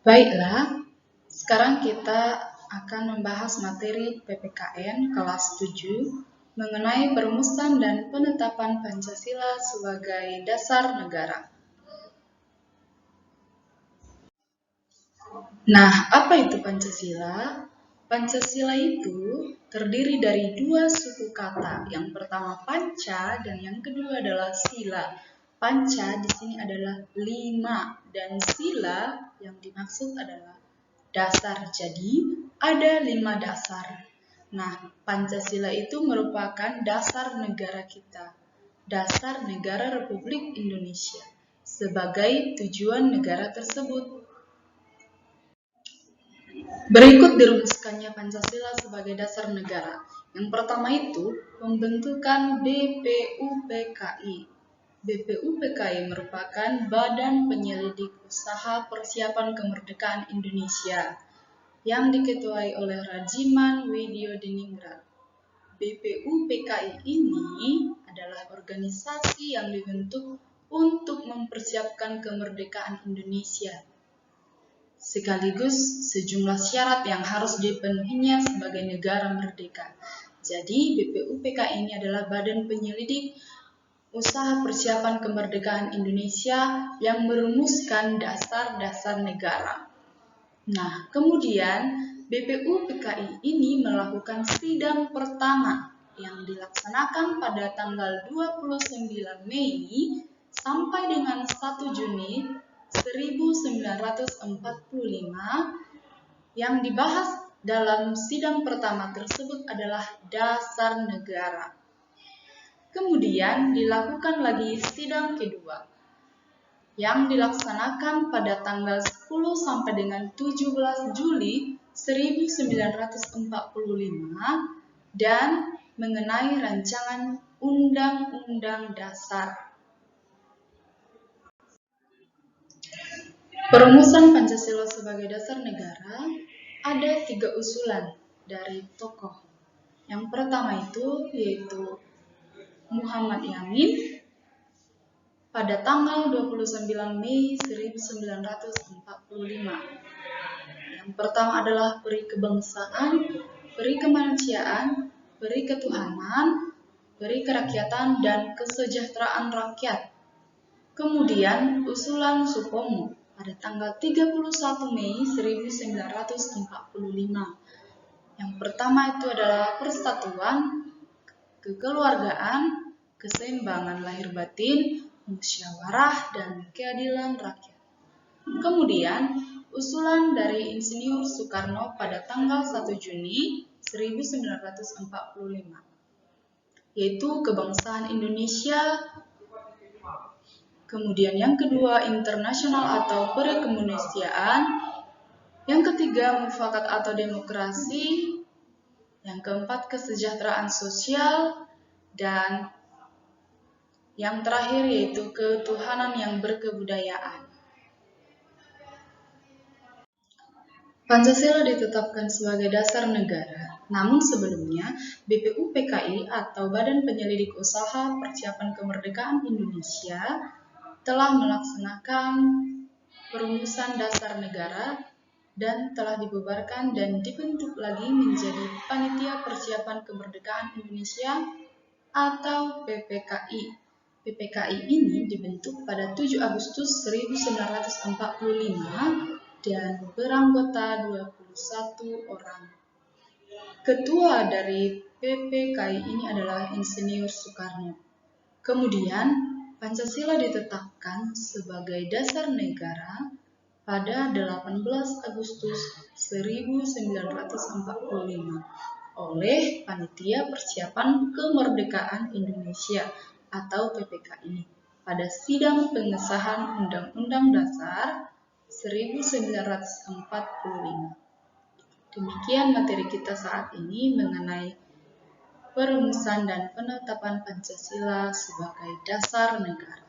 Baiklah, sekarang kita akan membahas materi PPKN kelas 7 mengenai perumusan dan penetapan Pancasila sebagai dasar negara. Nah, apa itu Pancasila? Pancasila itu terdiri dari dua suku kata. Yang pertama panca dan yang kedua adalah sila. Panca di sini adalah 5 dan sila yang dimaksud adalah dasar. Jadi ada 5 dasar. Nah, Pancasila itu merupakan dasar negara kita. Dasar negara Republik Indonesia sebagai tujuan negara tersebut. Berikut dirumuskannya Pancasila sebagai dasar negara. Yang pertama itu pembentukan BPUPKI. BPUPKI merupakan Badan Penyelidik Usaha Persiapan Kemerdekaan Indonesia yang diketuai oleh Rajiman Widyodiningrat. BPUPKI ini adalah organisasi yang dibentuk untuk mempersiapkan kemerdekaan Indonesia, sekaligus sejumlah syarat yang harus dipenuhinya sebagai negara merdeka. Jadi BPUPKI ini adalah Badan Penyelidik Usaha Persiapan Kemerdekaan Indonesia yang merumuskan dasar-dasar negara. Nah, kemudian BPUPKI ini melakukan sidang pertama yang dilaksanakan pada tanggal 29 Mei sampai dengan 1 Juni 1945. Yang dibahas dalam sidang pertama tersebut adalah dasar negara. Kemudian dilakukan lagi sidang kedua yang dilaksanakan pada tanggal 10 sampai dengan 17 Juli 1945 dan mengenai rancangan Undang-Undang Dasar. Perumusan Pancasila sebagai dasar negara ada 3 usulan dari tokoh. Yang pertama itu yaitu Muhammad Yamin pada tanggal 29 Mei 1945. Yang pertama adalah peri kebangsaan, peri kemanusiaan, peri ketuhanan, peri kerakyatan, dan kesejahteraan rakyat. Kemudian usulan Supomo pada tanggal 31 Mei 1945. Yang pertama itu adalah persatuan, kekeluargaan, keseimbangan lahir batin, musyawarah, dan keadilan rakyat. Kemudian usulan dari Insinyur Soekarno pada tanggal 1 Juni 1945, yaitu kebangsaan Indonesia. Kemudian yang kedua internasional atau perekemanusiaan. Yang ketiga mufakat atau demokrasi. Yang keempat kesejahteraan sosial. Dan yang terakhir yaitu ketuhanan yang berkebudayaan. Pancasila ditetapkan sebagai dasar negara. Namun sebelumnya, BPUPKI atau Badan Penyelidik Usaha Persiapan Kemerdekaan Indonesia telah melaksanakan perumusan dasar negara dan telah dibubarkan dan dibentuk lagi menjadi Panitia Persiapan Kemerdekaan Indonesia atau PPKI. PPKI ini dibentuk pada 7 Agustus 1945 dan beranggota 21 orang. Ketua dari PPKI ini adalah Insinyur Soekarno. Kemudian Pancasila ditetapkan sebagai dasar negara pada 18 Agustus 1945 oleh Panitia Persiapan Kemerdekaan Indonesia atau PPKI pada sidang pengesahan Undang-Undang Dasar 1945. Demikian materi kita saat ini mengenai perumusan dan penetapan Pancasila sebagai dasar negara.